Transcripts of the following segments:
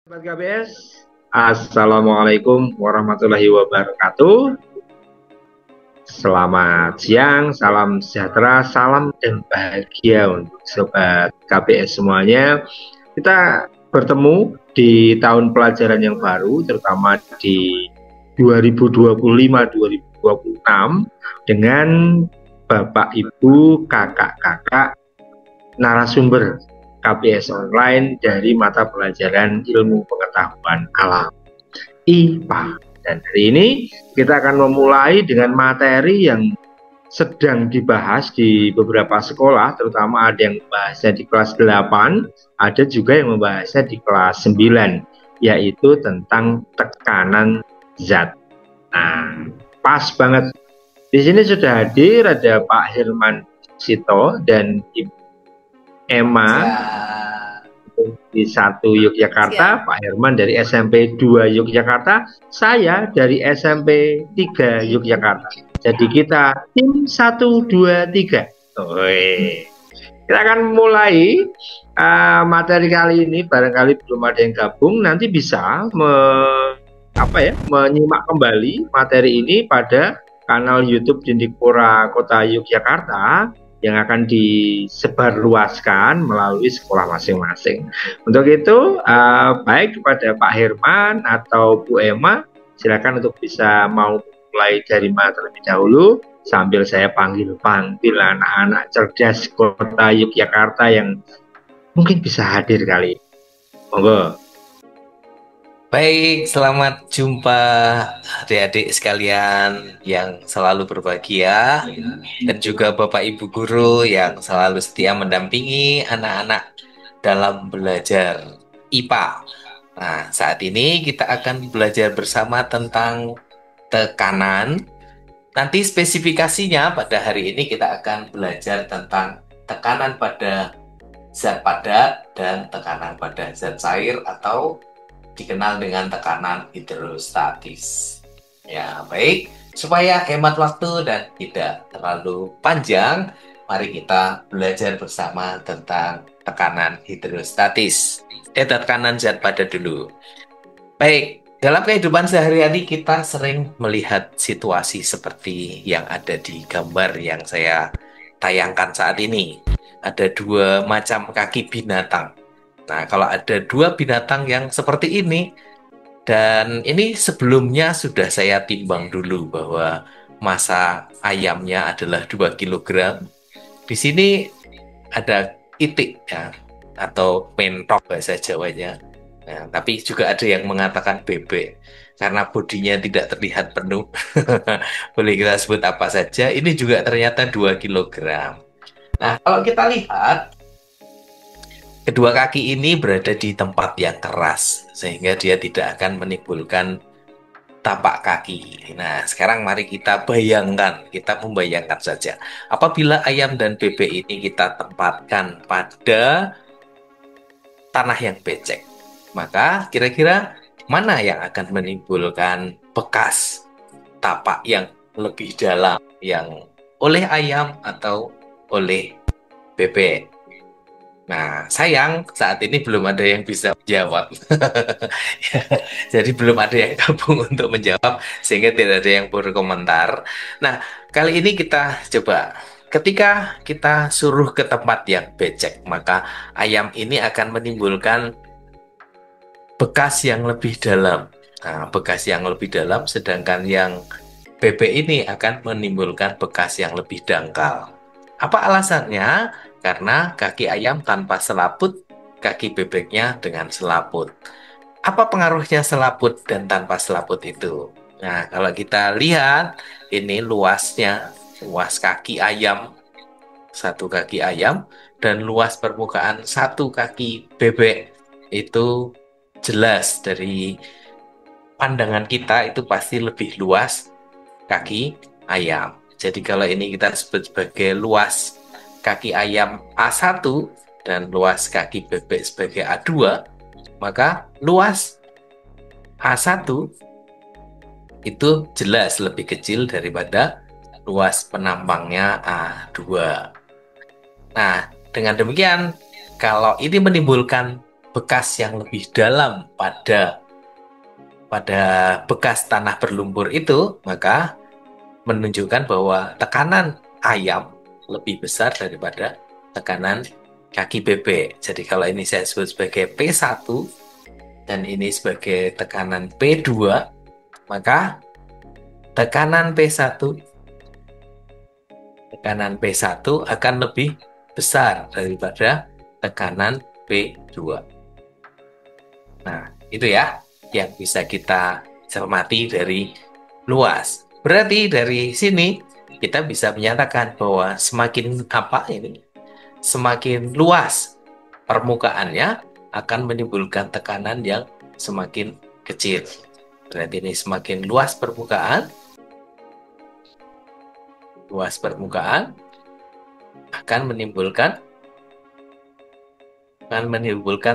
Sobat KBS, Assalamualaikum warahmatullahi wabarakatuh. Selamat siang, salam sejahtera, salam dan bahagia untuk Sobat KBS semuanya. Kita bertemu di tahun pelajaran yang baru, terutama di 2025-2026 dengan Bapak, Ibu, Kakak-kakak narasumber KBS online dari mata pelajaran ilmu pengetahuan alam IPA. Dan hari ini kita akan memulai dengan materi yang sedang dibahas di beberapa sekolah, terutama ada yang membahasnya di kelas 8, ada juga yang membahasnya di kelas 9, yaitu tentang tekanan zat. Nah, pas banget. Di sini sudah hadir ada Pak Herman Sito dan Ibu Emma di 1 Yogyakarta, Pak Herman dari SMP 2 Yogyakarta, saya dari SMP 3 Yogyakarta. Jadi kita tim 1, 2, 3. Kita akan mulai materi kali ini. Barangkali belum ada yang gabung, nanti bisa menyimak kembali materi ini pada kanal YouTube Dindikpura Kota Yogyakarta yang akan disebarluaskan melalui sekolah masing-masing. Untuk itu, baik kepada Pak Herman atau Bu Emma, silakan untuk bisa mau mulai dari mana terlebih dahulu, sambil saya panggil anak-anak cerdas Kota Yogyakarta yang mungkin bisa hadir kali ini. Monggo. Baik, selamat jumpa adik-adik sekalian yang selalu berbahagia dan juga Bapak Ibu guru yang selalu setia mendampingi anak-anak dalam belajar IPA. Nah, saat ini kita akan belajar bersama tentang tekanan. Nanti spesifikasinya pada hari ini kita akan belajar tentang tekanan pada zat padat dan tekanan pada zat cair atau dikenal dengan tekanan hidrostatis. Ya, baik. Supaya hemat waktu dan tidak terlalu panjang, mari kita belajar bersama tentang tekanan hidrostatis. Tekanan zat padat dulu. Baik, dalam kehidupan sehari-hari kita sering melihat situasi seperti yang ada di gambar yang saya tayangkan saat ini. Ada 2 macam kaki binatang. Nah, kalau ada 2 binatang yang seperti ini, dan ini sebelumnya sudah saya timbang dulu bahwa massa ayamnya adalah 2 kilogram. Di sini ada itik ya, atau mentok bahasa Jawanya. Nah, tapi juga ada yang mengatakan bebek karena bodinya tidak terlihat penuh. Boleh kita sebut apa saja. Ini juga ternyata 2 kilogram. Nah, kalau kita lihat kedua kaki ini berada di tempat yang keras, sehingga dia tidak akan menimbulkan tapak kaki. Nah, sekarang mari kita membayangkan saja. Apabila ayam dan bebek ini kita tempatkan pada tanah yang becek, maka kira-kira mana yang akan menimbulkan bekas tapak yang lebih dalam, yang oleh ayam atau oleh bebek? Nah, sayang saat ini belum ada yang bisa menjawab. Jadi belum ada yang gabung untuk menjawab, sehingga tidak ada yang berkomentar. Nah, kali ini kita coba. Ketika kita suruh ke tempat yang becek, maka ayam ini akan menimbulkan bekas yang lebih dalam. Nah, bekas yang lebih dalam, sedangkan yang bebek ini akan menimbulkan bekas yang lebih dangkal. Apa alasannya? Karena kaki ayam tanpa selaput, kaki bebeknya dengan selaput. Apa pengaruhnya selaput dan tanpa selaput itu? Nah, kalau kita lihat, ini luasnya, luas kaki ayam, 1 kaki ayam, dan luas permukaan 1 kaki bebek, itu jelas dari pandangan kita itu pasti lebih luas kaki ayam. Jadi kalau ini kita sebut sebagai luas kaki ayam A1 dan luas kaki bebek sebagai A2, maka luas A1 itu jelas lebih kecil daripada luas penampangnya A2. Nah, dengan demikian, kalau ini menimbulkan bekas yang lebih dalam pada bekas tanah berlumpur itu, maka menunjukkan bahwa tekanan ayam lebih besar daripada tekanan kaki bebek. Jadi kalau ini saya sebut sebagai P1 dan ini sebagai tekanan P2, maka tekanan P1 akan lebih besar daripada tekanan P2. Nah, itu ya yang bisa kita cermati dari luas. Berarti dari sini kita bisa menyatakan bahwa semakin luas permukaannya akan menimbulkan tekanan yang semakin kecil. Berarti ini semakin luas permukaan akan menimbulkan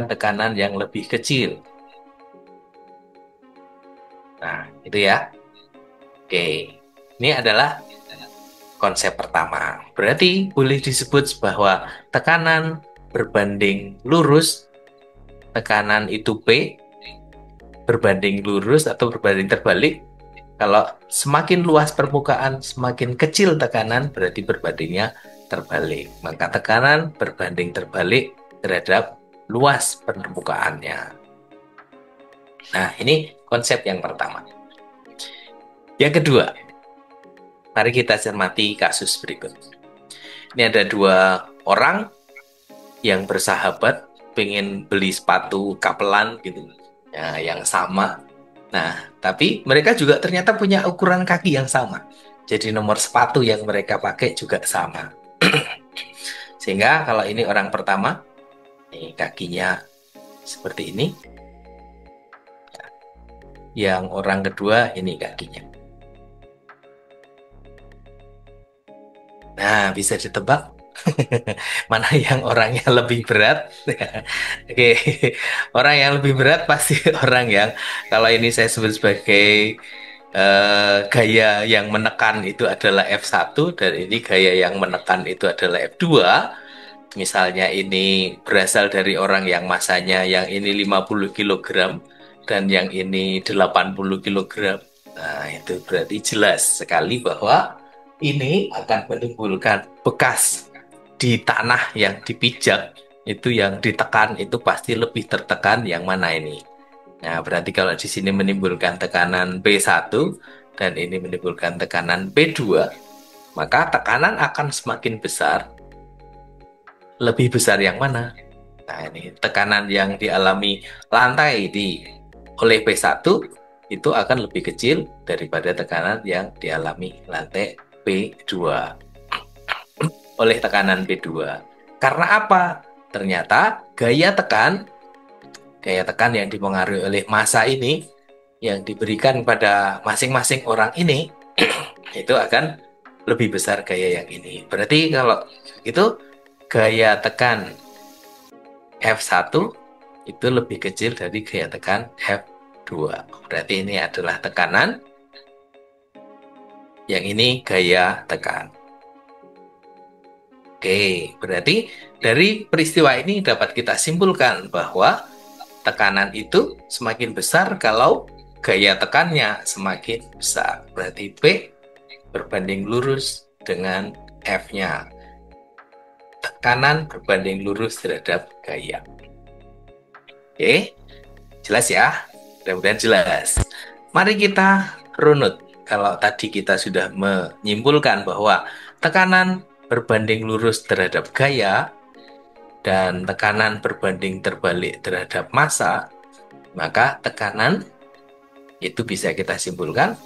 tekanan yang lebih kecil. Nah, itu ya. Oke, ini adalah konsep pertama. Berarti boleh disebut bahwa tekanan berbanding lurus, tekanan itu P, berbanding lurus atau berbanding terbalik. Kalau semakin luas permukaan, semakin kecil tekanan, berarti berbandingnya terbalik. Maka tekanan berbanding terbalik terhadap luas permukaannya. Nah, ini konsep yang pertama. Yang kedua, mari kita cermati kasus berikut. Ini ada dua orang yang bersahabat, pengen beli sepatu kapelan gitu, ya, yang sama. Nah, tapi mereka juga ternyata punya ukuran kaki yang sama. Jadi nomor sepatu yang mereka pakai juga sama. Sehingga kalau ini orang pertama, ini kakinya seperti ini. Yang orang kedua, ini kakinya. Nah, bisa ditebak mana yang orangnya lebih berat? Oke, orang yang lebih berat pasti orang yang, kalau ini saya sebut sebagai gaya yang menekan itu adalah F1 dan ini gaya yang menekan itu adalah F2. Misalnya ini berasal dari orang yang masanya yang ini 50 kg dan yang ini 80 kg. Nah, itu berarti jelas sekali bahwa ini akan menimbulkan bekas di tanah yang dipijak, itu yang ditekan itu pasti lebih tertekan yang mana ini. Nah, berarti kalau di sini menimbulkan tekanan P1 dan ini menimbulkan tekanan P2, maka tekanan akan semakin besar. Lebih besar yang mana? Nah, ini tekanan yang dialami lantai oleh P1 itu akan lebih kecil daripada tekanan yang dialami lantai P2 oleh tekanan P2. Karena apa? Ternyata gaya tekan yang dipengaruhi oleh massa ini yang diberikan pada masing-masing orang ini itu akan lebih besar gaya yang ini. Berarti kalau itu gaya tekan F1 itu lebih kecil dari gaya tekan F2. Berarti ini adalah tekanan, yang ini gaya tekan. Oke, berarti dari peristiwa ini dapat kita simpulkan bahwa tekanan itu semakin besar kalau gaya tekannya semakin besar. Berarti P berbanding lurus dengan F-nya. Tekanan berbanding lurus terhadap gaya. Oke, jelas ya? Mudah-mudahan jelas. Mari kita runut. Kalau tadi kita sudah menyimpulkan bahwa tekanan berbanding lurus terhadap gaya dan tekanan berbanding terbalik terhadap massa, maka tekanan itu bisa kita simpulkan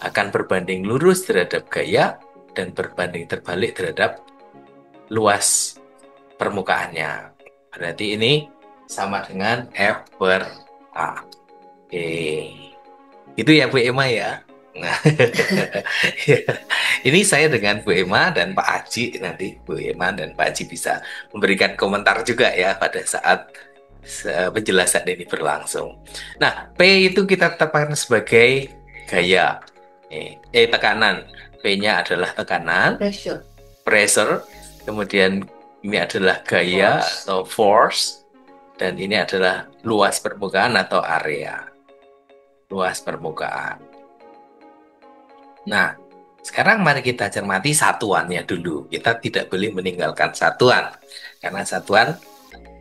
akan berbanding lurus terhadap gaya dan berbanding terbalik terhadap luas permukaannya. Berarti ini sama dengan F per A. Oke. Itu ya Bu Emma ya. Nah, ini saya dengan Bu Emma dan Pak Aji, nanti Bu Emma dan Pak Aji bisa memberikan komentar juga ya pada saat penjelasan ini berlangsung. Nah, P itu kita tetapkan sebagai gaya. Tekanan. P-nya adalah tekanan. Pressure. Kemudian ini adalah gaya atau force. Dan ini adalah luas permukaan atau area. Luas permukaan. Nah, sekarang mari kita cermati satuannya dulu. Kita tidak boleh meninggalkan satuan. Karena satuan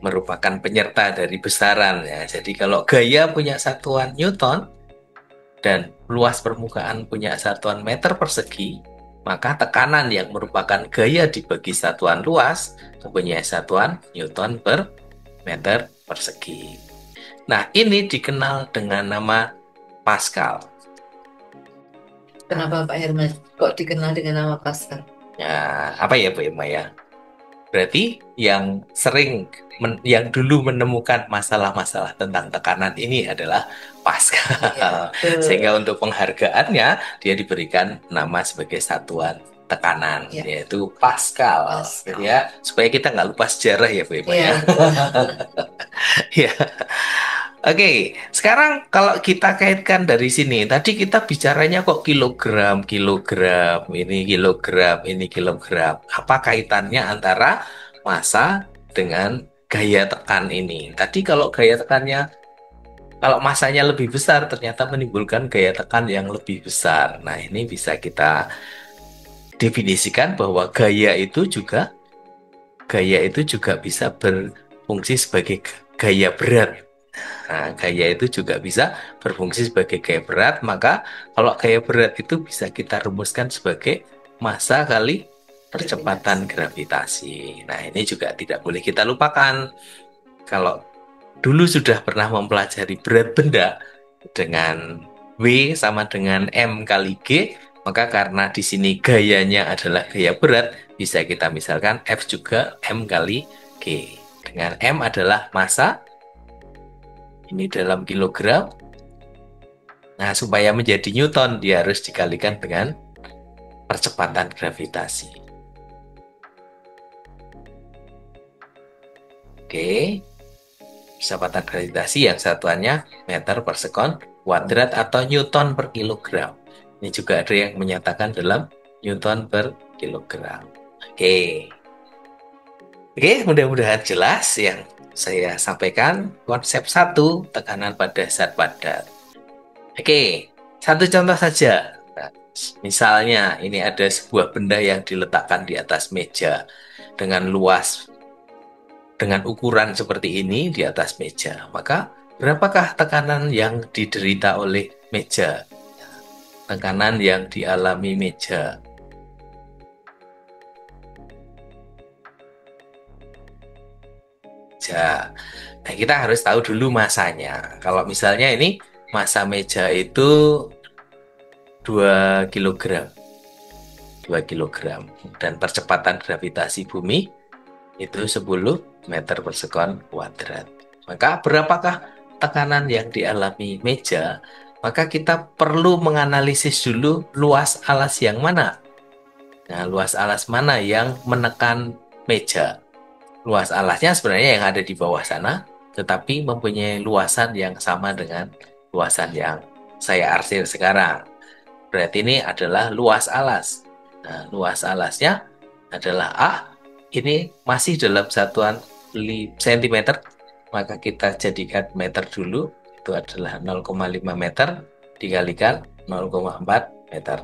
merupakan penyerta dari besaran ya. Jadi kalau gaya punya satuan Newton dan luas permukaan punya satuan meter persegi, maka tekanan yang merupakan gaya dibagi satuan luas mempunyai satuan Newton per meter persegi. Nah, ini dikenal dengan nama Pascal. Kenapa Pak Herman kok dikenal dengan nama Pascal? Ya, apa ya Bu Irma ya? Berarti yang sering yang dulu menemukan masalah-masalah tentang tekanan ini adalah Pascal. Ya, Sehingga untuk penghargaannya dia diberikan nama sebagai satuan tekanan, ya. yaitu Pascal. Pascal. Ya, supaya kita nggak lupa sejarah ya Bu Irma ya. Ya. Oke, sekarang kalau kita kaitkan dari sini, tadi kita bicaranya kok kilogram, kilogram, ini kilogram, ini kilogram. Apa kaitannya antara massa dengan gaya tekan ini? Tadi kalau gaya tekannya, kalau massanya lebih besar, ternyata menimbulkan gaya tekan yang lebih besar. Nah, ini bisa kita definisikan bahwa gaya itu juga bisa berfungsi sebagai gaya berat. Nah, gaya itu juga bisa berfungsi sebagai gaya berat, maka kalau gaya berat itu bisa kita rumuskan sebagai massa kali percepatan gravitasi. Nah, ini juga tidak boleh kita lupakan. Kalau dulu sudah pernah mempelajari berat benda dengan W sama dengan M kali G, maka karena di sini gayanya adalah gaya berat, bisa kita misalkan F juga M kali G. Dengan M adalah massa, ini dalam kilogram. Nah, supaya menjadi Newton, dia harus dikalikan dengan percepatan gravitasi. Oke, percepatan gravitasi yang satuannya meter per sekon kuadrat atau Newton per kilogram. Ini juga ada yang menyatakan dalam Newton per kilogram. Oke, mudah-mudahan jelas yang saya sampaikan. Konsep 1, tekanan pada zat padat. Oke, satu contoh saja. Nah, misalnya ini ada sebuah benda yang diletakkan di atas meja dengan luas, dengan ukuran seperti ini di atas meja. Maka berapakah tekanan yang diderita oleh meja? Tekanan yang dialami meja. Nah, kita harus tahu dulu masanya. Kalau misalnya ini massa meja itu 2 kg. 2 kg. Dan percepatan gravitasi bumi itu 10 meter per sekon kuadrat. Maka berapakah tekanan yang dialami meja? Maka kita perlu menganalisis dulu luas alas yang mana. Nah, luas alas mana yang menekan meja? Luas alasnya sebenarnya yang ada di bawah sana, tetapi mempunyai luasan yang sama dengan luasan yang saya arsir sekarang. Berarti ini adalah luas alas. Nah, luas alasnya adalah A. Ini masih dalam satuan cm, maka kita jadikan meter dulu. Itu adalah 0,5 meter dikalikan 0,4 meter.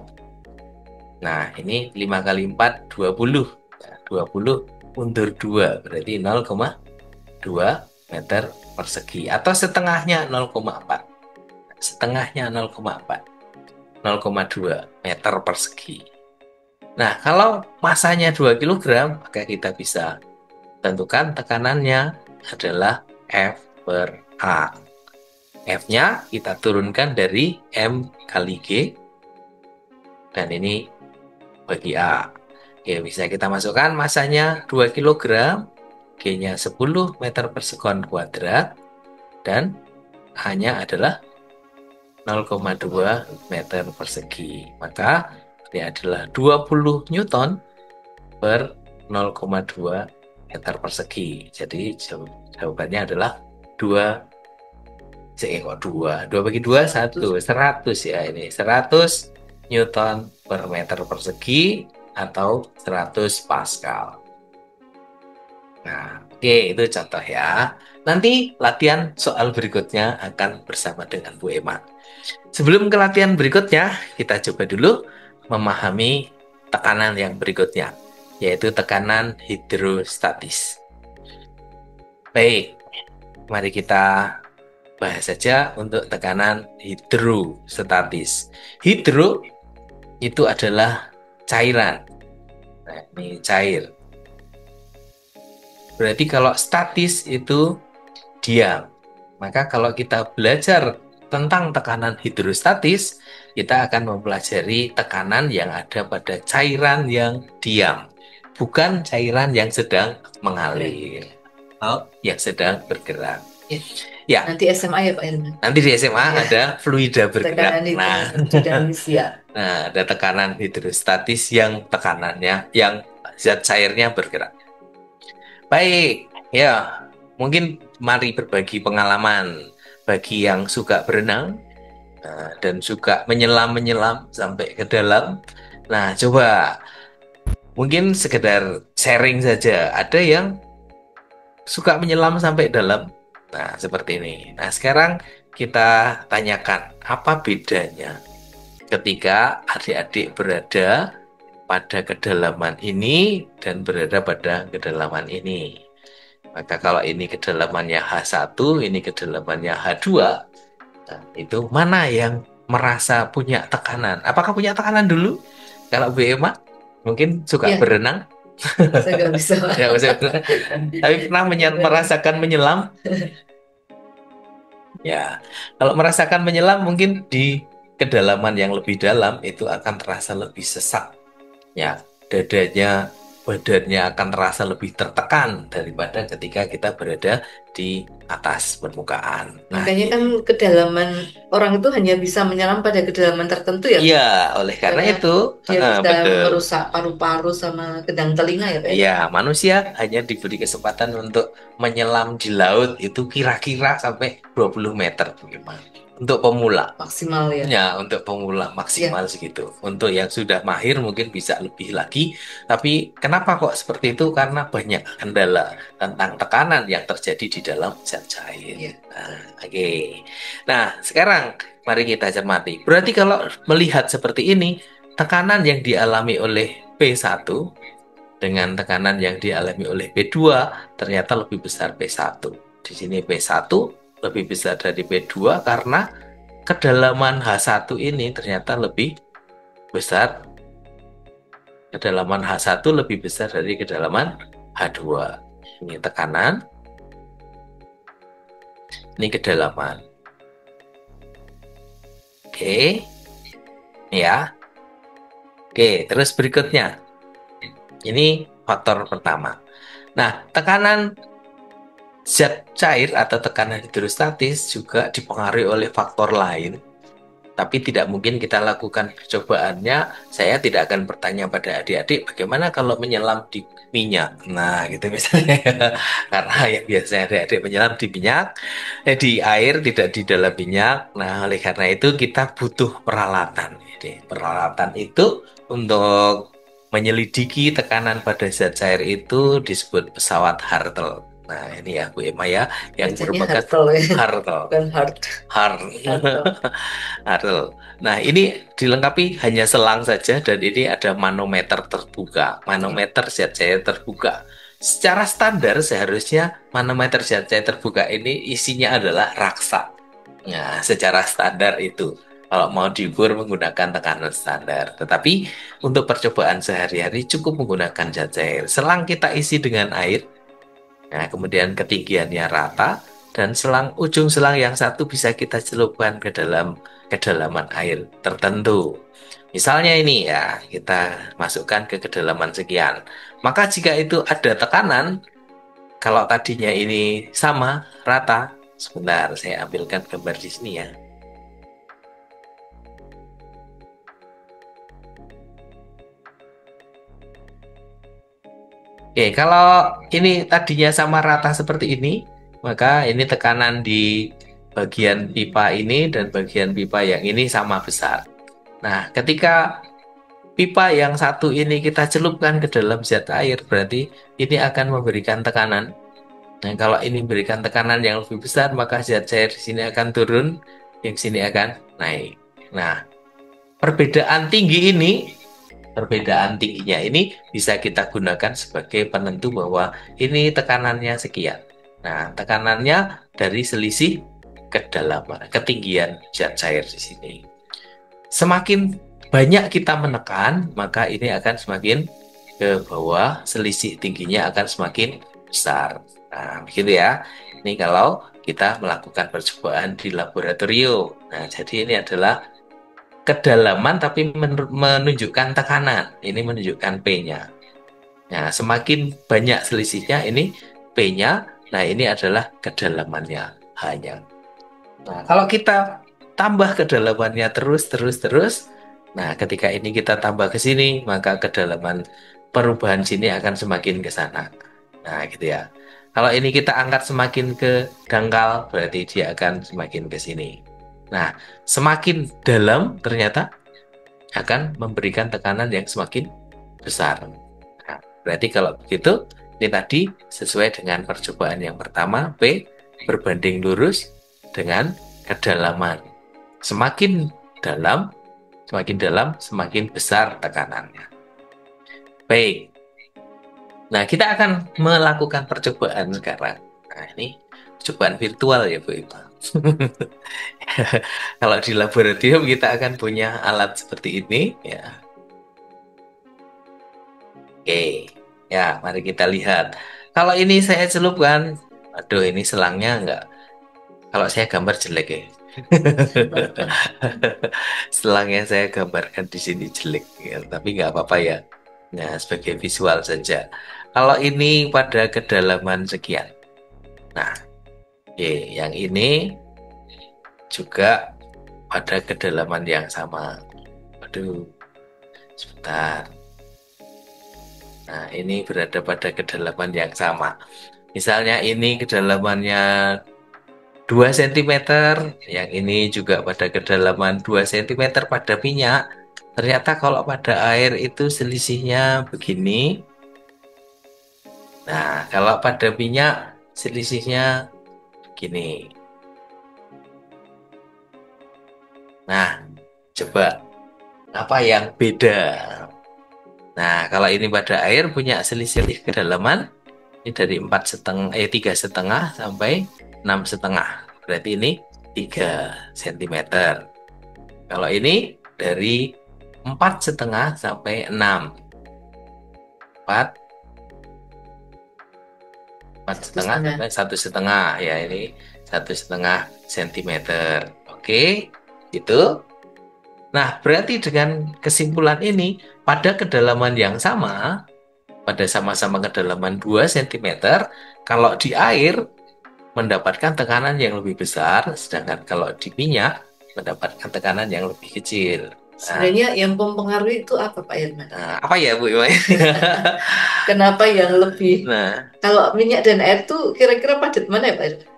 Nah, ini 5 kali 4, 20. Nah, 20 undur 2, berarti 0,2 meter persegi. Atau setengahnya 0,4. Setengahnya 0,4. 0,2 meter persegi. Nah, kalau masanya 2 kg, maka kita bisa tentukan tekanannya adalah F per A. F-nya kita turunkan dari M kali G, dan ini bagi A. Oke, bisa kita masukkan masanya 2 kg, G-nya 10 meter per sekon kuadrat, dan A-nya adalah 0,2 meter persegi. Maka ini adalah 20 Newton per 0,2 meter persegi. Jadi jawabannya adalah 2 bagi 2, 100 ya ini. 100 Newton per meter persegi atau 100 Pascal. Nah, oke, itu contoh ya. Nanti latihan soal berikutnya akan bersama dengan Bu Emma. Sebelum ke latihan berikutnya, kita coba dulu memahami tekanan yang berikutnya, yaitu tekanan hidrostatis. Baik, mari kita bahas saja untuk tekanan hidrostatis. Hidro itu adalah cairan. Nah, ini cair. Berarti kalau statis itu diam. Maka kalau kita belajar tentang tekanan hidrostatis, kita akan mempelajari tekanan yang ada pada cairan yang diam, bukan cairan yang sedang mengalir atau yang sedang bergerak. Ya. Ya, Nanti SMA ya Pak Irman. nanti di SMA Ya. ada fluida bergerak. Tekanan itu Nah, dinamis ya. nah, ada tekanan hidrostatis yang tekanannya, yang zat cairnya bergerak. Baik, ya, mungkin mari berbagi pengalaman bagi yang suka berenang dan suka menyelam-menyelam sampai ke dalam. Nah, coba mungkin sekedar sharing saja. Ada yang suka menyelam sampai dalam. Nah, seperti ini. Nah, sekarang kita tanyakan apa bedanya ketika adik-adik berada pada kedalaman ini dan berada pada kedalaman ini. Maka kalau ini kedalamannya H1, ini kedalamannya H2, nah, itu mana yang merasa punya tekanan? Apakah punya tekanan dulu? Kalau Bu Emma mungkin suka Ya. berenang, Saya nggak bisa. ya, tapi pernah merasakan menyelam? Ya, kalau merasakan menyelam mungkin di kedalaman yang lebih dalam itu akan terasa lebih sesak. Ya, dadanya, badannya akan terasa lebih tertekan daripada ketika kita berada di atas permukaan. Nah, Makanya kan kedalaman orang itu hanya bisa menyelam pada kedalaman tertentu ya. iya, oleh karena Karena itu, dia bisa betul. merusak paru-paru sama gedang telinga ya Pak. Iya, manusia hanya diberi kesempatan untuk menyelam di laut itu kira-kira sampai 20 meter, bagaimana? Untuk pemula. Maksimal ya. Ya, untuk pemula maksimal segitu. Untuk yang sudah mahir mungkin bisa lebih lagi. Tapi kenapa kok seperti itu? Karena banyak kendala tentang tekanan yang terjadi di dalam zat cair. Iya. Nah, oke. Nah, sekarang mari kita cermati. Berarti kalau melihat seperti ini, tekanan yang dialami oleh P1 dengan tekanan yang dialami oleh P2 ternyata lebih besar P1. Di sini P1 lebih besar dari P2 karena kedalaman H1 ini ternyata lebih besar. Kedalaman H1 lebih besar dari kedalaman H2. Ini tekanan. Ini kedalaman. Oke. Ya. Oke, terus berikutnya. Ini faktor pertama. Nah, tekanan zat cair atau tekanan hidrostatis juga dipengaruhi oleh faktor lain. Tapi tidak mungkin kita lakukan percobaannya. Saya tidak akan bertanya pada adik-adik bagaimana kalau menyelam di minyak. Nah, gitu misalnya. Karena yang biasanya adik-adik menyelam di minyak, di air, tidak di dalam minyak. Nah, oleh karena itu kita butuh peralatan. Jadi, peralatan itu untuk menyelidiki tekanan pada zat cair itu disebut pesawat Hartle. Nah, ini ya Bu Emma ya, yang Bacanya merupakan Hartle ya. Hartle. Bukan hard. Hartle. Hartle. Nah, ini dilengkapi hanya selang saja dan ini ada manometer terbuka. Manometer zat cair terbuka. Secara standar seharusnya manometer zat cair terbuka ini isinya adalah raksa. Nah, secara standar itu. Kalau mau diukur menggunakan tekanan standar. Tetapi untuk percobaan sehari-hari cukup menggunakan zat cair. Selang kita isi dengan air. Nah, kemudian ketinggiannya rata. Dan ujung selang yang satu bisa kita celupkan ke dalam kedalaman air tertentu. Misalnya ini ya, kita masukkan ke kedalaman sekian. Maka jika itu ada tekanan, kalau tadinya ini sama, rata, sebentar saya ambilkan gambar di sini ya. Oke, kalau ini tadinya sama rata seperti ini, maka ini tekanan di bagian pipa ini dan bagian pipa yang ini sama besar. Nah, ketika pipa yang satu ini kita celupkan ke dalam zat air, berarti ini akan memberikan tekanan. Nah, kalau ini memberikan tekanan yang lebih besar, maka zat cair di sini akan turun, yang sini akan naik. Nah, perbedaan tingginya ini bisa kita gunakan sebagai penentu bahwa ini tekanannya sekian. Nah, tekanannya dari selisih kedalaman, ketinggian zat cair di sini. Semakin banyak kita menekan, maka ini akan semakin ke bawah, selisih tingginya akan semakin besar. Nah, begitu ya. Ini kalau kita melakukan percobaan di laboratorium. Nah, jadi ini adalah kedalaman tapi menunjukkan tekanan. Ini menunjukkan P-nya. Nah, semakin banyak selisihnya ini P-nya. Nah, ini adalah kedalamannya hanya. Nah, kalau kita tambah kedalamannya terus. Nah, ketika ini kita tambah ke sini, maka kedalaman perubahan sini akan semakin ke sana. Nah, gitu ya. Kalau ini kita angkat semakin ke dangkal, berarti dia akan semakin ke sini. Nah, semakin dalam ternyata akan memberikan tekanan yang semakin besar. Nah, berarti kalau begitu, ini tadi sesuai dengan percobaan yang pertama, P berbanding lurus dengan kedalaman. Semakin dalam, semakin besar tekanannya. Baik. Nah, kita akan melakukan percobaan sekarang. Nah, ini percobaan virtual ya, Bu Ipa. Kalau di laboratorium kita akan punya alat seperti ini ya. Oke. Ya, mari kita lihat. Kalau ini saya celupkan, aduh ini selangnya enggak. Kalau saya gambar jelek ya. Selangnya saya gambarkan di sini jelek ya, tapi nggak apa-apa ya. Nah, sebagai visual saja. Kalau ini pada kedalaman sekian. Nah, oke, yang ini juga pada kedalaman yang sama. Aduh, sebentar. Nah, ini berada pada kedalaman yang sama. Misalnya ini kedalamannya 2 cm, yang ini juga pada kedalaman 2 cm pada minyak. Ternyata kalau pada air itu selisihnya begini. Nah, kalau pada minyak selisihnya begini. Nah, coba apa yang beda? Nah, kalau ini pada air punya selisih kedalaman ini dari 3,5 sampai 6,5. Berarti ini 3 cm. Kalau ini dari 4,5 sampai 6. 4,5 sampai 1,5 ya, ini 1,5 cm. Oke, itu. Nah, berarti dengan kesimpulan ini pada kedalaman yang sama, pada sama-sama kedalaman 2 cm, kalau di air mendapatkan tekanan yang lebih besar, sedangkan kalau di minyak mendapatkan tekanan yang lebih kecil. Sebenarnya yang mempengaruhi itu apa, Pak Irman? Nah, apa ya, Bu? Kenapa yang lebih? Nah, kalau minyak dan air itu kira-kira padat mana ya, Pak Irman?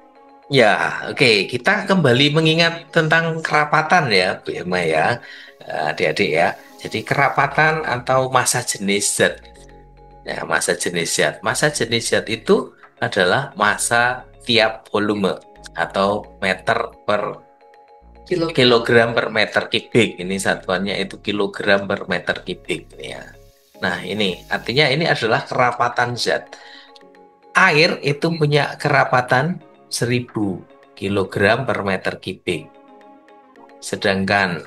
ya, oke. Kita kembali mengingat tentang kerapatan ya, Bu Irma ya, adik-adik ya. Jadi kerapatan atau massa jenis zat. Ya, massa jenis zat. Massa jenis zat itu adalah massa tiap volume atau meter per kilogram per meter kubik. Ini satuannya itu kilogram per meter kubik ya. Nah, ini artinya ini adalah kerapatan zat. Air itu punya kerapatan 1000 kilogram per meter kubik. Sedangkan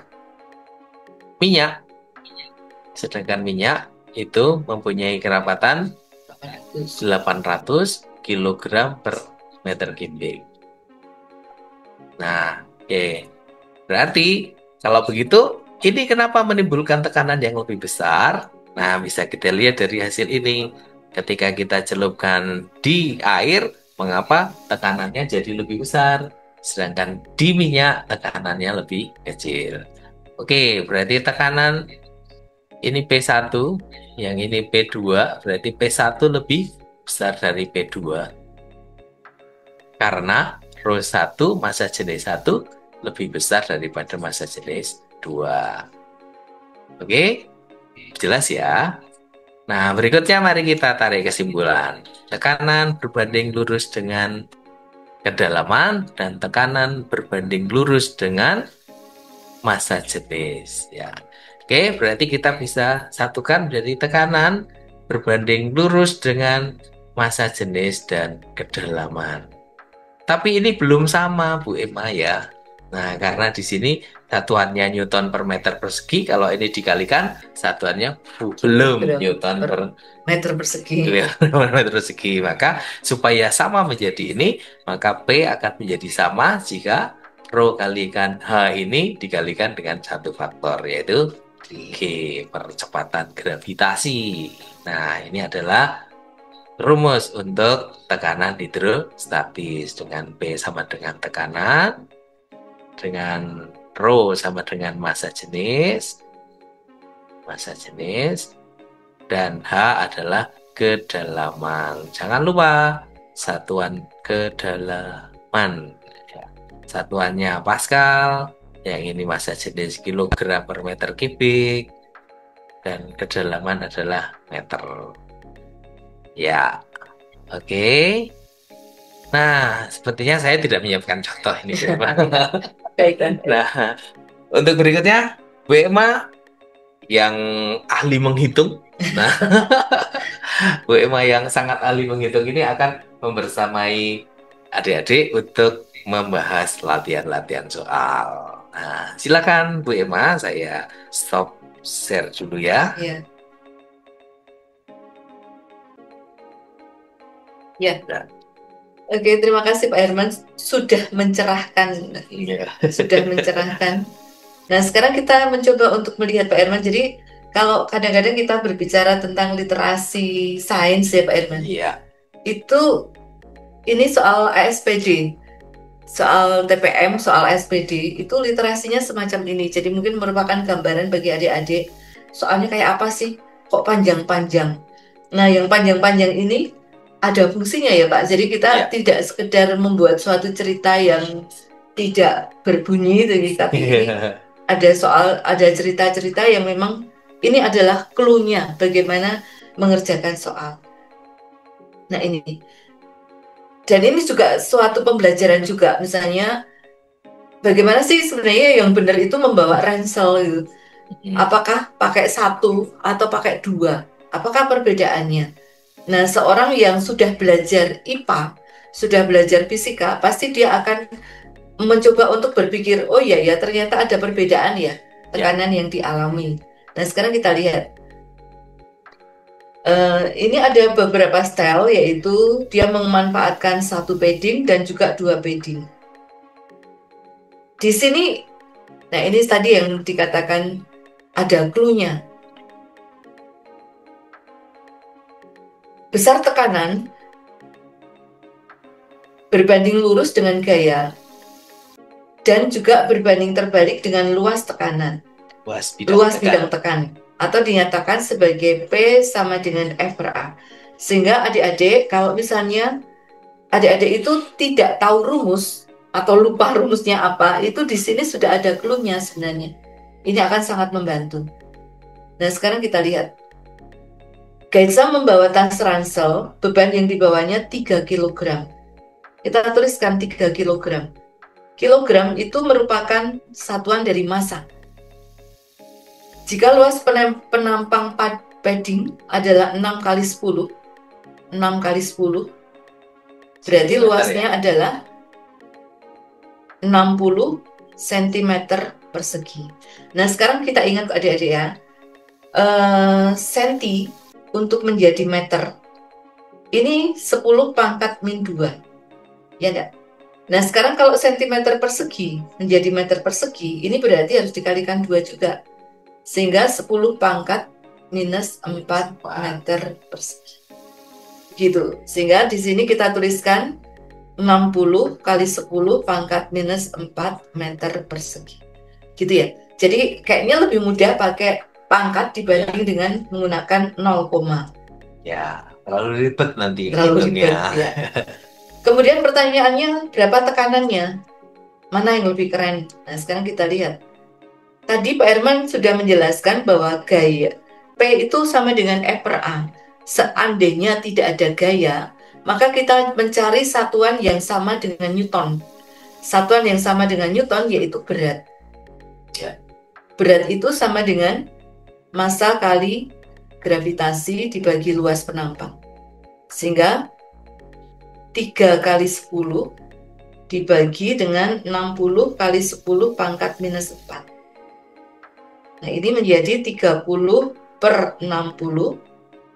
minyak itu mempunyai kerapatan 800 kilogram per meter kubik. Nah, oke. Berarti kalau begitu, ini kenapa menimbulkan tekanan yang lebih besar? Nah, bisa kita lihat dari hasil ini. Ketika kita celupkan di air, mengapa tekanannya jadi lebih besar? Sedangkan di minyak tekanannya lebih kecil. Oke, berarti tekanan ini P1, yang ini P2, berarti P1 lebih besar dari P2. Karena ρ1 massa jenis 1 lebih besar daripada massa jenis 2. Oke? Jelas ya? Nah, berikutnya mari kita tarik kesimpulan. Tekanan berbanding lurus dengan kedalaman dan tekanan berbanding lurus dengan massa jenis. Ya. Oke, berarti kita bisa satukan dari tekanan berbanding lurus dengan massa jenis dan kedalaman. Tapi ini belum sama, Bu Emma ya. Nah, karena di sini satuannya Newton per meter persegi, kalau ini dikalikan satuannya belum Newton per meter persegi. meter persegi. Maka supaya sama menjadi ini, maka P akan menjadi sama jika Rho kalikan H ini dikalikan dengan satu faktor, yaitu G, percepatan gravitasi. Nah, ini adalah rumus untuk tekanan hidrostatis. Dengan P sama dengan tekanan, dengan Rho sama dengan massa jenis, dan H adalah kedalaman. Jangan lupa satuan kedalaman. Ya. Satuannya Pascal, yang ini massa jenis kilogram per meter kubik, dan kedalaman adalah meter. Ya, oke. Nah, sepertinya saya tidak menyiapkan contoh ini. Baiklah. Nah, untuk berikutnya, Bu Emma yang ahli menghitung. Nah, Bu Emma yang sangat ahli menghitung ini akan membersamai adik-adik untuk membahas latihan-latihan soal. Nah, silakan Bu Emma, saya stop share dulu ya. Ya. Ya. Nah. Oke, terima kasih Pak Herman sudah mencerahkan. Sudah mencerahkan. Nah, sekarang kita mencoba untuk melihat Pak Herman. Jadi, kalau kadang-kadang kita berbicara tentang literasi sains ya Pak Herman. Iya. Itu ini soal ASPD. Soal TPM, soal SPD, itu literasinya semacam ini. Jadi mungkin merupakan gambaran bagi adik-adik. Soalnya kayak apa sih? Kok panjang-panjang? Nah, yang panjang-panjang ini ada fungsinya ya Pak. Jadi kita tidak sekedar membuat suatu cerita yang tidak berbunyi, tapi ini ada cerita-cerita yang memang ini adalah clue-nya bagaimana mengerjakan soal. Nah ini, dan ini juga suatu pembelajaran juga. Misalnya bagaimana sih sebenarnya yang benar itu membawa ransel gitu. Apakah pakai satu atau pakai dua? Apakah perbedaannya? Nah, seorang yang sudah belajar IPA, sudah belajar fisika, pasti dia akan mencoba untuk berpikir, oh iya ya ternyata ada perbedaan ya tekanan yang dialami. Nah, sekarang kita lihat. Ini ada beberapa style, yaitu dia memanfaatkan satu padding dan juga dua padding. Di sini, nah ini tadi yang dikatakan ada clue-nya. Besar tekanan berbanding lurus dengan gaya dan juga berbanding terbalik dengan luas tekanan, luas bidang tekan, atau dinyatakan sebagai P sama dengan F per A. Sehingga adik-adik kalau misalnya adik-adik itu tidak tahu rumus atau lupa rumusnya apa, itu di sini sudah ada clue-nya sebenarnya. Ini akan sangat membantu. Nah, sekarang kita lihat. Gaisa membawa tas ransel, beban yang dibawanya 3 kg. Kita tuliskan 3 kg. Kilogram itu merupakan satuan dari massa. Jika luas penampang padding adalah 6 kali 10, 6 kali 10, berarti luasnya adalah 60 cm persegi. Nah, sekarang kita ingat adik-adik ya, senti untuk menjadi meter ini 10 pangkat min 2, ya enggak? Nah, sekarang kalau sentimeter persegi menjadi meter persegi, ini berarti harus dikalikan 2 juga, sehingga 10 pangkat minus 4 meter persegi gitu. Sehingga di sini kita tuliskan 60 kali 10 pangkat minus 4 meter persegi gitu ya. Jadi kayaknya lebih mudah pakai pangkat dibanding dengan menggunakan 0, ya, terlalu ribet nanti ya. Kemudian pertanyaannya, berapa tekanannya? Mana yang lebih keren? Nah, sekarang kita lihat. Tadi Pak Herman sudah menjelaskan bahwa gaya P itu sama dengan F per A. Seandainya tidak ada gaya, maka kita mencari satuan yang sama dengan Newton. Satuan yang sama dengan Newton yaitu berat. Ya. Berat itu sama dengan massa kali gravitasi dibagi luas penampang. Sehingga 3 kali 10 dibagi dengan 60 kali 10 pangkat minus 4. Nah, ini menjadi 30 per 60.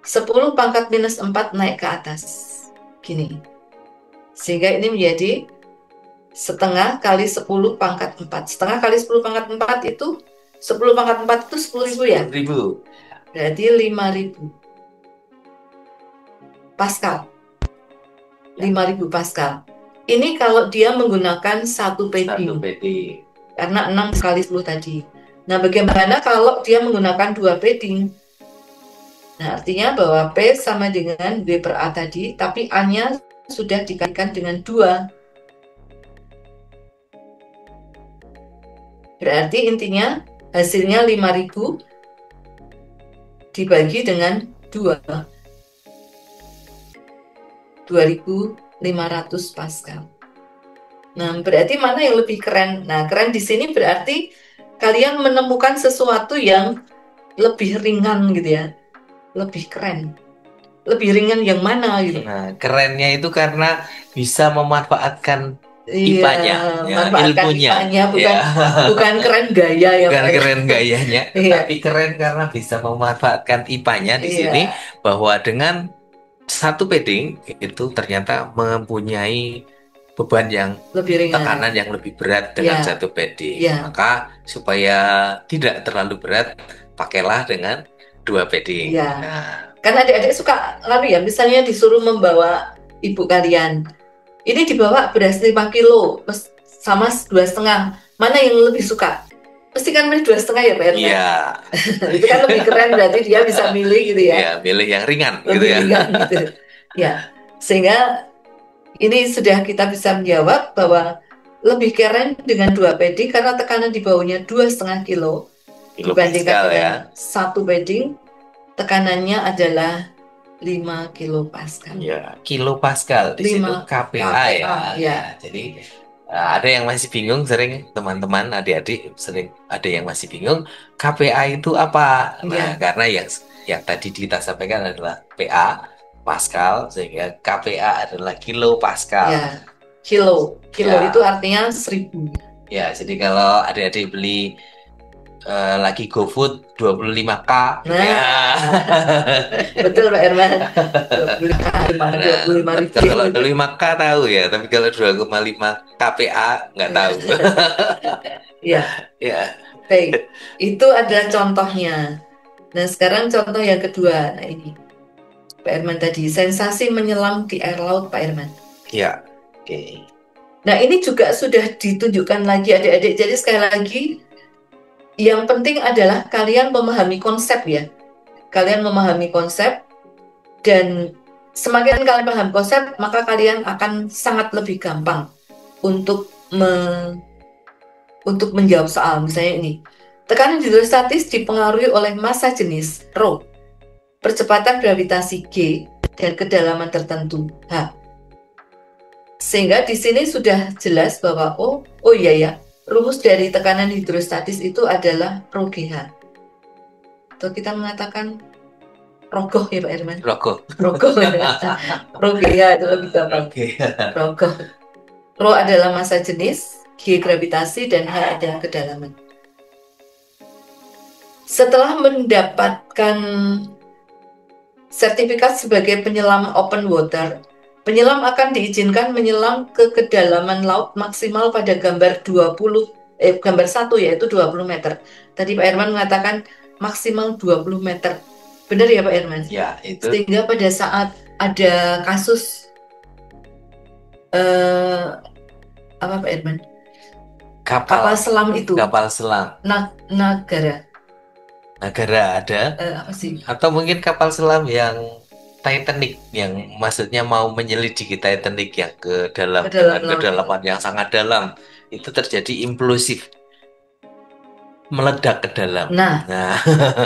10 pangkat minus 4 naik ke atas. Gini. Sehingga ini menjadi setengah kali 10 pangkat 4. Setengah kali 10 pangkat 4 itu 10 pangkat 4 itu 10.000 ya? 10.000. Berarti 5.000 Pascal. 5.000 Pascal. Ini kalau dia menggunakan 1 padding. Karena 6 kali 10 tadi. Nah, bagaimana kalau dia menggunakan 2 padding? Nah, artinya bahwa P sama dengan W per A tadi, tapi A-nya sudah dikalikan dengan 2. Berarti intinya hasilnya 5.000 dibagi dengan 2. 2.500 Pascal. Nah, berarti mana yang lebih keren? Nah, keren di sini berarti kalian menemukan sesuatu yang lebih ringan gitu ya. Lebih keren. Lebih ringan yang mana gitu. Nah, kerennya itu karena bisa memanfaatkan Iya, IPA-nya, manfaatkan ilmunya. IPA-nya, bukan keren gaya ya, Bukan Pak. keren gayanya, Iya. tapi keren karena bisa memanfaatkan IPA-nya di sini, bahwa dengan 1 padding itu ternyata mempunyai beban yang lebih ringan. tekanan yang lebih berat dengan 1 padding. Maka supaya tidak terlalu berat, pakailah dengan 2 padding. Nah, kan adik-adik suka lalu ya, misalnya disuruh membawa ibu kalian, ini dibawa beras 5 kilo sama 2,5, mana yang lebih suka? Pasti kan milih 2,5 ya, Pak Erna? Iya. Itu kan lebih keren, berarti dia bisa milih gitu ya. Iya, milih yang ringan lebih gitu ya. Ringan gitu. Ya, sehingga ini sudah kita bisa menjawab bahwa lebih keren dengan 2 padding karena tekanan di bawahnya 2,5 kilo dibandingkan dengan 1 padding, tekanannya adalah 5 kilo Pascal. Ya, kilo Pascal di situ KPA ya. Jadi ada yang masih bingung, sering teman-teman adik-adik sering ada yang masih bingung KPA itu apa. Nah, karena yang tadi kita sampaikan adalah PA Pascal, sehingga KPA adalah kilo Pascal. Ya, kilo itu artinya 1.000. Ya, jadi kalau adik-adik beli lagi GoFood 25K. Nah, betul Pak Herman. 25.000. Kalau 25K tahu ya, tapi kalau 2,5 KPA nggak tahu. Ya. Ya. Baik, itu adalah contohnya. Nah, sekarang contoh yang kedua. Nah, ini Pak Herman tadi, sensasi menyelam di air laut, Pak Herman. Ya, oke. Nah, ini juga sudah ditunjukkan lagi adik-adik. Jadi sekali lagi, yang penting adalah kalian memahami konsep ya. Kalian memahami konsep, dan semakin kalian paham konsep, maka kalian akan sangat lebih gampang untuk menjawab soal. Misalnya ini, tekanan hidrostatis dipengaruhi oleh massa jenis ρ, percepatan gravitasi G, dan kedalaman tertentu H. Sehingga di sini sudah jelas bahwa iya, rumus dari tekanan hidrostatis itu adalah ρ GH. Atau kita mengatakan rogoh ya Pak Herman? Rogoh ya. ρ GH itu lebih gampang. Rogoh. Ρ adalah massa jenis, G gravitasi, dan H adalah kedalaman. Setelah mendapatkan sertifikat sebagai penyelam open water, penyelam akan diizinkan menyelam ke kedalaman laut maksimal pada gambar 1 yaitu 20 meter. Tadi Pak Herman mengatakan maksimal 20 meter. Benar ya Pak Herman? Ya, itu. Sehingga pada saat ada kasus apa Pak Herman? Kapal selam itu. Kapal selam. Nagara ada. Apa sih? Atau mungkin kapal selam yang Titanic, yang maksudnya mau menyelidiki Titanic yang ke dalam dengan kedalaman yang sangat dalam, itu terjadi implosif. meledak ke dalam. Nah, Nah,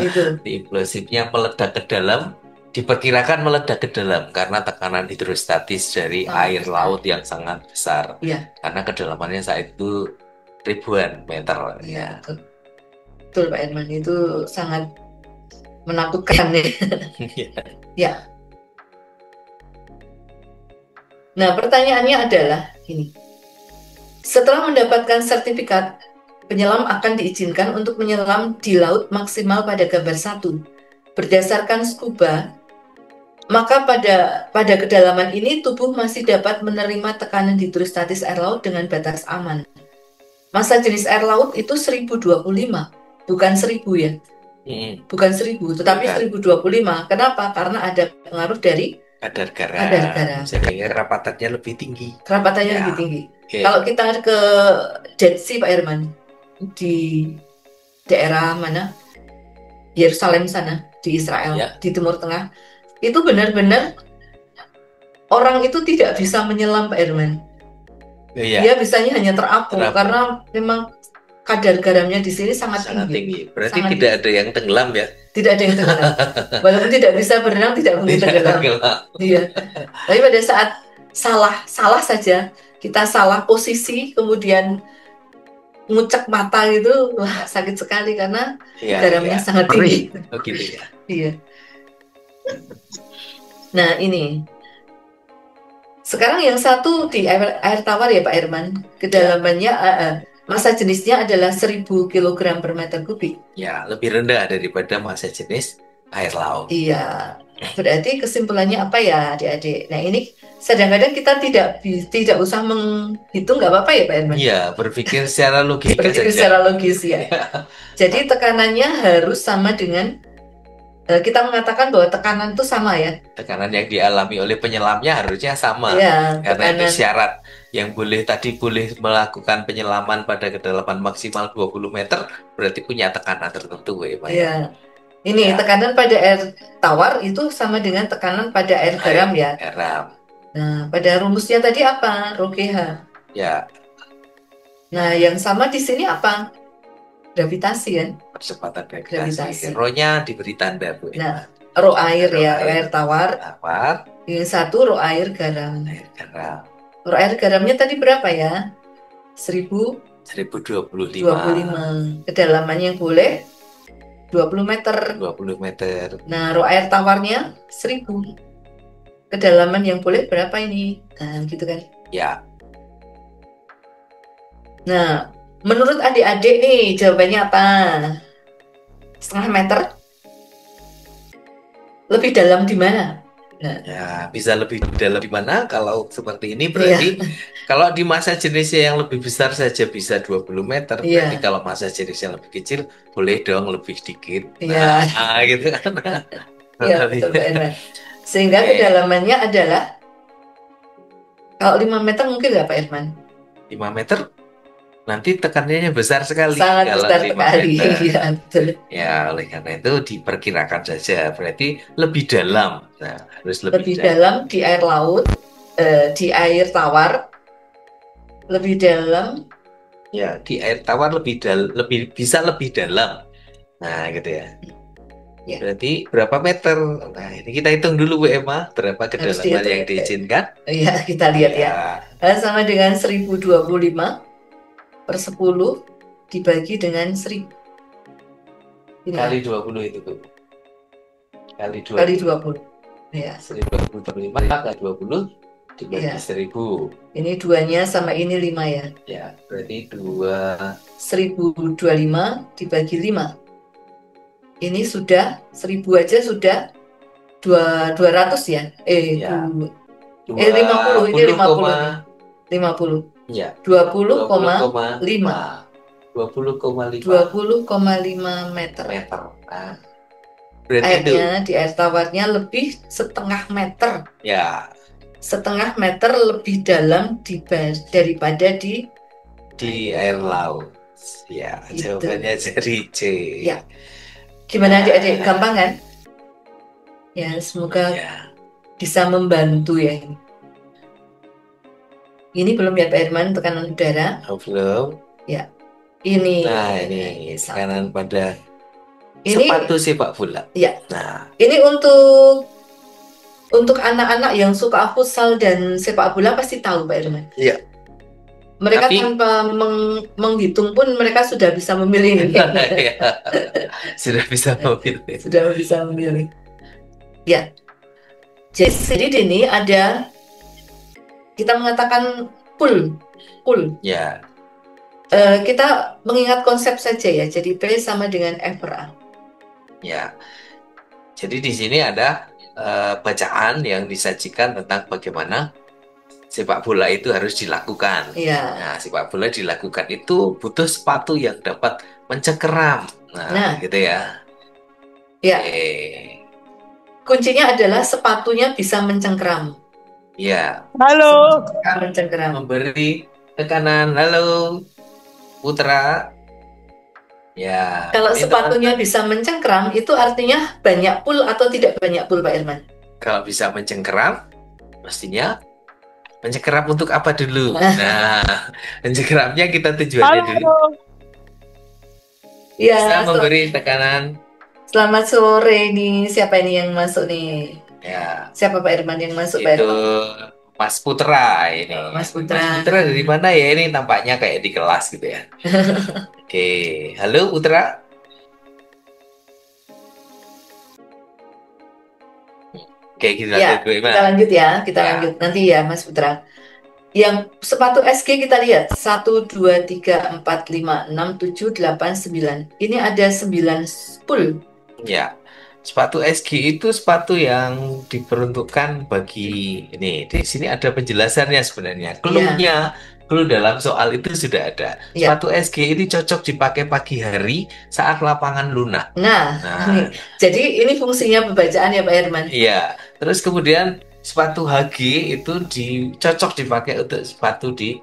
itu. implosifnya meledak ke dalam, diperkirakan meledak ke dalam karena tekanan hidrostatis dari Sangat air besar. laut yang sangat besar. Iya, Karena kedalamannya saat itu ribuan meter. iya, Ya. betul. Betul Pak Herman, itu sangat menakutkan ya. Ya. Nah, pertanyaannya adalah ini. Setelah mendapatkan sertifikat, penyelam akan diizinkan untuk menyelam di laut maksimal pada gambar 1. Berdasarkan scuba, maka pada kedalaman ini tubuh masih dapat menerima tekanan hidrostatis air laut dengan batas aman. Massa jenis air laut itu 1025, bukan 1000 ya. Bukan 1000, tetapi 1025. Kenapa? Karena ada pengaruh dari kadar kadar garam. garam. Jadi kerapatannya lebih tinggi. Kerapatannya Ya. lebih tinggi. Oke. Kalau kita ke Dead Sea Pak Herman, di daerah mana? Yerusalem sana, di Israel, Ya. di Timur Tengah, itu benar-benar orang itu tidak bisa menyelam Pak Herman. Iya. Dia bisanya hanya terapung Terapung. karena memang kadar garamnya di sini sangat Sangat tinggi. Berarti Sangat tidak tinggi. ada yang tenggelam ya? Tidak ada yang tenggelam. Walaupun tidak bisa berenang, tidak mungkin Tidak tenggelam. tenggelam. Iya. Tapi pada saat salah saja, kita salah posisi, kemudian ngucek mata gitu, wah sakit sekali karena Iya, garamnya iya. sangat tinggi. Oh gitu ya. Iya. Nah ini, sekarang yang satu di air tawar ya Pak Herman, kedalamannya massa jenisnya adalah 1000 kg per meter kubik. Ya, lebih rendah daripada massa jenis air laut. Iya, berarti kesimpulannya apa ya adik-adik? Nah ini kadang-kadang kita tidak usah menghitung, nggak apa-apa ya Pak Herman? Iya, berpikir secara logika Berpikir saja. secara logis ya. Jadi tekanannya harus sama dengan kita mengatakan bahwa tekanan itu sama ya. Tekanan yang dialami oleh penyelamnya harusnya sama. Ya, Karena itu tekanan. syarat yang boleh melakukan penyelaman pada kedalaman maksimal 20 meter berarti punya tekanan tertentu ya, Pak. Ya. Ini tekanan pada air tawar itu sama dengan tekanan pada air garam ya. Garam. Nah, pada rumusnya tadi apa? Rho GH. Ya. Nah, yang sama di sini apa? Gravitasi kan? Percepatan gravitasi. Rho-nya diberi tanda, Bu. Nah, rho air ya, air tawar. Yang satu rho air garam. Air garam. Rho air garamnya tadi berapa ya? 1025. Kedalamannya yang boleh 20 meter. 20 meter. Nah, rho air tawarnya 1000. Kedalaman yang boleh berapa ini? Nah, gitu kan? Ya. Nah, menurut adik-adik nih jawabannya apa? Setengah meter? Lebih dalam di mana? Nah, ya, bisa lebih dalam di mana kalau seperti ini berarti kalau di massa jenisnya yang lebih besar saja bisa 20 meter. Berarti kalau massa jenisnya lebih kecil boleh dong lebih dikit. Nah, gitu kan. Iya, betul Pak Herman. Sehingga kedalamannya adalah kalau 5 meter mungkin nggak Pak Herman? 5 meter? Nanti tekanannya besar sekali. Sangat kalau besar sekali. Ya, betul. Ya, oleh karena itu diperkirakan saja. Berarti lebih dalam. Nah, harus lebih dalam di air laut, di air tawar, lebih dalam. Ya, di air tawar bisa lebih dalam. Nah, gitu ya. Berarti berapa meter? Nah, ini kita hitung dulu Bu Emma, berapa kedalaman yang diizinkan? Iya, kita lihat ya. Sama dengan 1025 per 10 dibagi dengan 1000. Kali 20 itu Bu. Kali 20. Ya. 1025 kali 20 dibagi 1000. Ini 2-nya sama ini 5 ya. Ya, berarti 1025 dibagi 5. Ini sudah 1000 aja sudah 200 ya. 50. Ini 50. 50. Ya. 20,5. 20,5 meter. Nah, airnya di air tawarnya lebih setengah meter. Ya. Setengah meter lebih dalam daripada di air laut. Ya, jawabannya jadi C. Ya. Gimana adik-adik, gampang kan? Ya, semoga bisa membantu ya. Ini belum ya Pak Herman, tekanan udara? Belum. Ya. Ini Nah, ini tekanan pada ini sepatu sepak bola. ya, Nah, ini untuk anak-anak yang suka futsal dan sepak bola pasti tahu Pak Irman. iya. Mereka Tapi tanpa menghitung pun mereka sudah bisa memilih ini. ya, sudah bisa memilih. Sudah bisa memilih. Ya, jadi di sini ada kita mengatakan pool. Ya, Kita mengingat konsep saja ya. Jadi P sama dengan F per A. ya. Jadi di sini ada bacaan yang disajikan tentang bagaimana sepak bola itu harus dilakukan. Ya. Nah, sepak bola dilakukan itu butuh sepatu yang dapat mencengkeram. Nah, gitu ya. Ya. Oke. Kuncinya adalah sepatunya bisa mencengkeram. Ya. Halo. Mencengkeram. Memberi tekanan. Halo, Putra. Ya. Kalau ini sepatunya bisa mencengkeram, itu artinya banyak pool atau tidak banyak pool, Pak Irman? kalau bisa mencengkeram, mestinya mencengkeram untuk apa dulu? Nah, mencengkeramnya kita tujuannya dulu. Ya, Bisa memberi tekanan. Selamat sore nih. Siapa ini yang masuk nih? Ya. Siapa Pak Irman yang masuk, Pak Itu Irman? Mas Putra ini. Mas Putra. Mas Putra dari mana ya? Ini tampaknya kayak di kelas gitu ya. Oke, halo Putra. Oke, Ya, kita lanjut ya. Kita lanjut nanti ya, Mas Putra. Yang sepatu SG kita lihat 1, 2, 3, 4, 5, 6, 7, 8, 9. Ini ada 9 spool. Ya, sepatu SG itu sepatu yang diperuntukkan bagi ini. Di sini ada penjelasannya sebenarnya. Clue-nya, clue dalam soal itu sudah ada. Sepatu SG ini cocok dipakai pagi hari saat lapangan lunak. Nah. Jadi ini fungsinya pembacaan ya Pak Herman. Iya. Terus kemudian sepatu HG itu cocok dipakai untuk sepatu di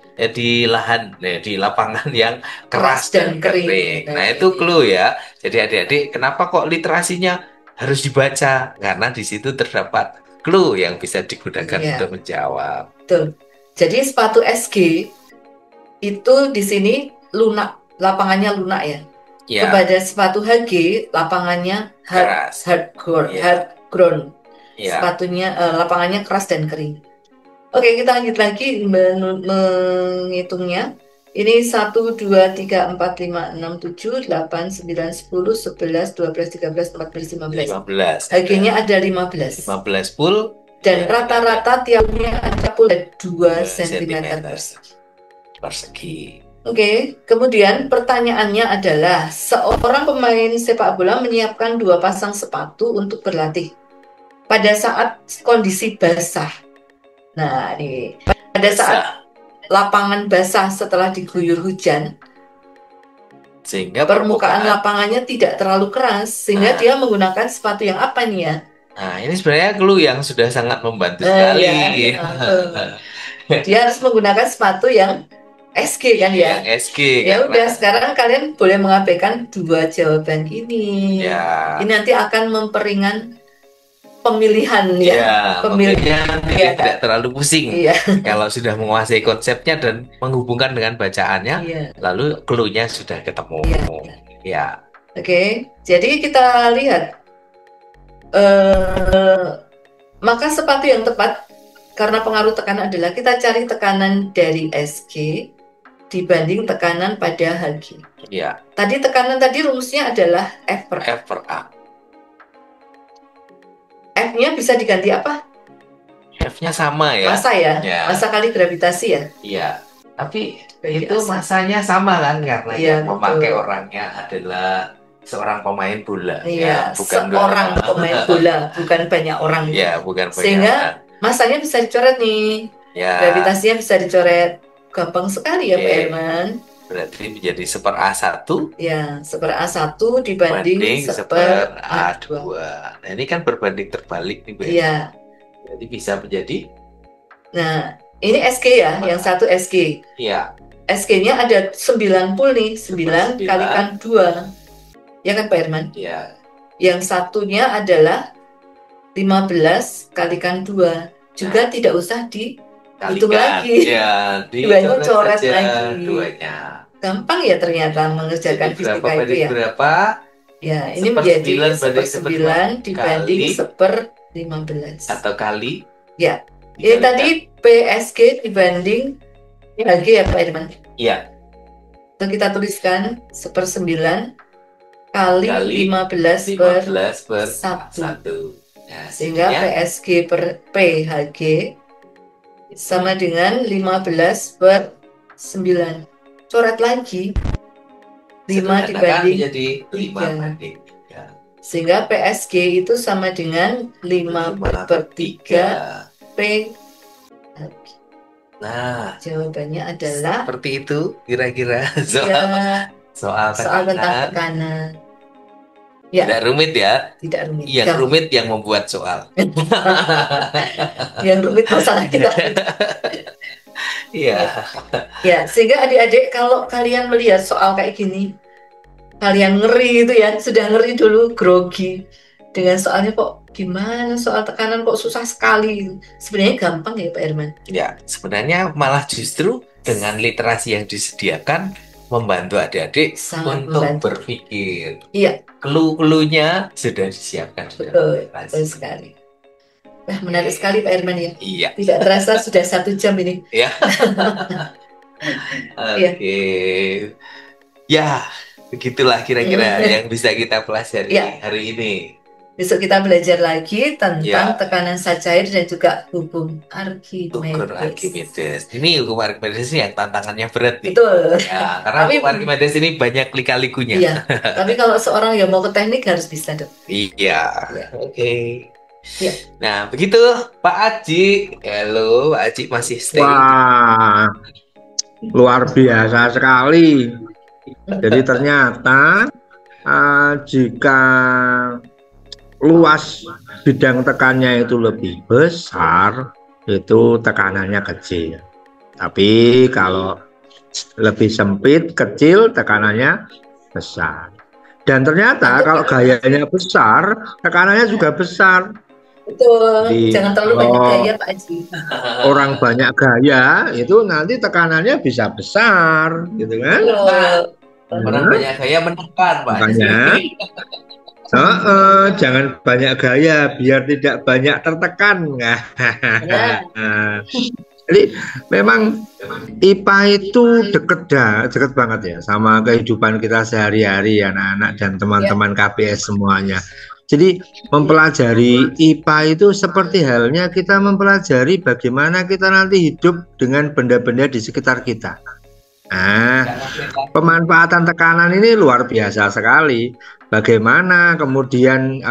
lahan, di lapangan yang keras dan kering. Nah, itu clue ya. Jadi adik-adik, kenapa kok literasinya harus dibaca? Karena di situ terdapat clue yang bisa digunakan untuk menjawab. Betul. Jadi sepatu SG itu di sini lunak, lapangannya lunak ya. Kepada sepatu HG, lapangannya hard ground. Sepatunya lapangannya keras dan kering. Oke, kita lanjut lagi menghitungnya. Ini 1, 2, 3, 4, 5, 6, 7, 8, 9, 10, 11, 12, 13, 14, 15. HG-nya ada 15. 15 pool. Dan rata-rata tiapnya ada pool 2 cm persegi. Oke, kemudian pertanyaannya adalah seorang pemain sepak bola menyiapkan 2 pasang sepatu untuk berlatih pada saat kondisi basah. Nah, ini pada saat lapangan basah setelah diguyur hujan, sehingga permukaan lapangannya tidak terlalu keras, sehingga dia menggunakan sepatu yang apa nih ya? Nah, ini sebenarnya clue yang sudah sangat membantu sekali. Dia harus menggunakan sepatu yang SG kan ya? Yang SG. Ya udah, sekarang kalian boleh mengabaikan 2 jawaban ini. Ya. Ini nanti akan memperingan pemilihan ya. Pemilihan tidak terlalu pusing. Iya. Kalau sudah menguasai konsepnya dan menghubungkan dengan bacaannya, lalu clue-nya sudah ketemu. Ya. Oke, jadi kita lihat. Maka sepatu yang tepat karena pengaruh tekanan adalah kita cari tekanan dari SG dibanding tekanan pada HG. Iya. Tadi tekanan rumusnya adalah F per A. F-nya bisa diganti apa? F-nya sama ya. Massa ya? Massa kali gravitasi ya? Iya. Tapi itu massanya sama kan karena yang memakai orangnya adalah seorang pemain bola. Iya, bukan seorang pemain bola, bukan banyak orang. Iya, bukan banyak. Sehingga massanya bisa dicoret nih. Gravitasinya bisa dicoret. Gampang sekali ya Pak Herman. Berarti menjadi 1/A1. Ya, 1/A1 dibanding 1/A2. Nah, ini kan berbanding terbalik nih, Bu. Iya. Jadi bisa menjadi. Nah, ini SG ya, yang satu SG. Iya. SG-nya ada 9 pool nih, 9 kalikan 2. Ya kan Pak Herman? Iya. Yang satunya adalah 15 kalikan 2. Juga tidak usah dihitung lagi. Ya, duanya coret lagi. Duanya. gampang ya ternyata mengerjakan Jadi berapa fisika itu banding ya. berapa? Ya, ini menjadi 1/9 banding 1/9 dibanding kali 1/15. atau kali Ya, ini dikalikan. tadi PSG dibanding HG ya Pak Irman. Iya, Itu kita tuliskan 1/9 kali kali 15 per 15 per 1. 1. Nah, Sehingga jadinya PSG per PHG sama dengan 15 per 9. Coret lagi 5 sederhana kan dibanding menjadi 5 3. banding 3. Sehingga PSG itu sama dengan 5 per 3 P. Nah, Jawabannya adalah seperti itu kira-kira ya, soal soal tentang tekanan. tekanan. Ya, Tidak rumit ya. tidak rumit. Yang Gampang. rumit yang membuat soal. Yang rumit masalah kita. Iya. Ya, sehingga adik-adik kalau kalian melihat soal kayak gini, kalian ngeri itu ya, sudah ngeri dulu, grogi dengan soalnya kok gimana soal tekanan kok susah sekali. Sebenarnya gampang ya Pak Herman. Ya, sebenarnya malah justru dengan literasi yang disediakan membantu adik-adik Sangat untuk membantu. berpikir. Iya, Clue-cluenya sudah disiapkan. betul sekali. Nah, menarik sekali Pak Herman ya. Iya. Tidak terasa sudah 1 jam ini. Ya. Oke. Ya, begitulah kira-kira yang bisa kita pelajari Ya. hari ini. Besok kita belajar lagi tentang Ya. tekanan zat cair dan juga hukum Ukur Archimedes. Archimedes. Ini hukum Archimedes ini yang tantangannya berat nih. Betul. Ya, karena Tapi- hukum Archimedes ini banyak lika-likunya. Iya. Tapi kalau seorang yang mau ke teknik harus bisa dong. Iya. Oke. Iya. Nah, begitu Pak Aji. Halo, Pak Aji masih stay. Wah, luar biasa sekali. Jadi ternyata jika luas bidang tekannya itu lebih besar, itu tekanannya kecil. Tapi kalau lebih sempit, kecil, tekanannya besar. Dan ternyata kalau gayanya besar, tekanannya juga besar. Betul. Jadi, Jangan terlalu banyak kalau gaya Pak Aji. Orang banyak gaya, itu nanti tekanannya bisa besar, gitu kan? Betul. Orang banyak gaya menekan, Pak. Makanya, jangan banyak gaya biar tidak banyak tertekan. Jadi memang IPA itu deket banget ya sama kehidupan kita sehari-hari, anak-anak dan teman-teman KPS semuanya. Jadi mempelajari IPA itu seperti halnya kita mempelajari bagaimana kita nanti hidup dengan benda-benda di sekitar kita. Nah, pemanfaatan tekanan ini luar biasa sekali. Bagaimana kemudian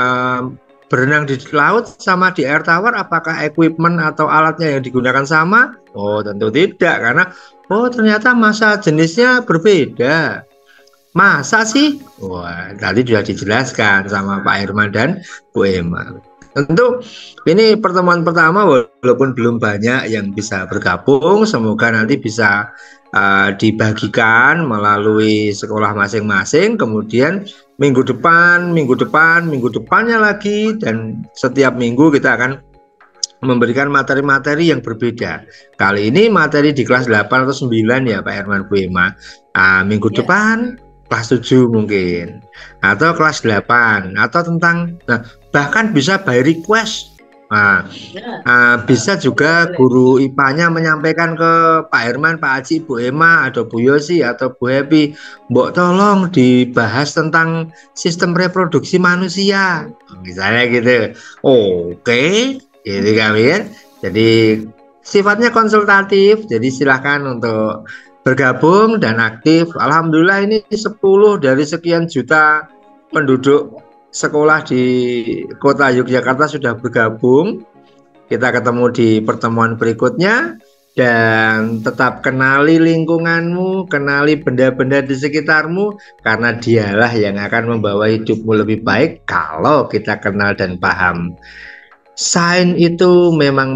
berenang di laut sama di air tawar, apakah equipment atau alatnya yang digunakan sama? Oh, tentu tidak, karena ternyata massa jenisnya berbeda. Masa sih? Wah, tadi sudah dijelaskan sama Pak Herman dan Bu Emma. Tentu ini pertemuan pertama, walaupun belum banyak yang bisa bergabung, semoga nanti bisa dibagikan melalui sekolah masing-masing, kemudian minggu depannya lagi, dan setiap minggu kita akan memberikan materi-materi yang berbeda. Kali ini materi di kelas 8 atau 9 ya Pak Herman, Bu Emma. Minggu depan kelas 7 mungkin, atau kelas 8, atau tentang, bahkan bisa by request. Bisa juga guru IPA-nya menyampaikan ke Pak Herman, Pak Aji, Bu Emma, atau Bu Yosi, atau Bu Happy, Mbok tolong dibahas tentang sistem reproduksi manusia, misalnya gitu. Oke, gitu kalian. Jadi sifatnya konsultatif, jadi silahkan untuk bergabung dan aktif. Alhamdulillah ini 10 dari sekian juta penduduk sekolah di kota Yogyakarta sudah bergabung. Kita ketemu di pertemuan berikutnya, dan tetap kenali lingkunganmu, kenali benda-benda di sekitarmu, karena dialah yang akan membawa hidupmu lebih baik kalau kita kenal dan paham. Sains itu memang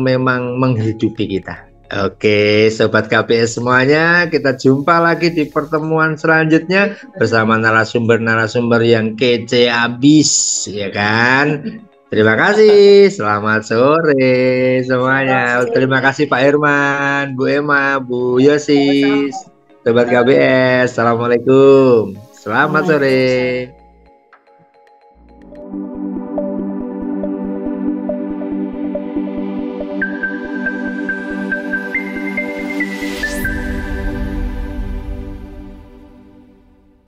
menghidupi kita. Oke, Sobat KPS semuanya, kita jumpa lagi di pertemuan selanjutnya bersama narasumber-narasumber yang kece abis, ya kan? Terima kasih, selamat sore semuanya. Terima kasih Pak Herman, Bu Emma, Bu Yosi. Sobat KBS, Assalamualaikum. Selamat sore.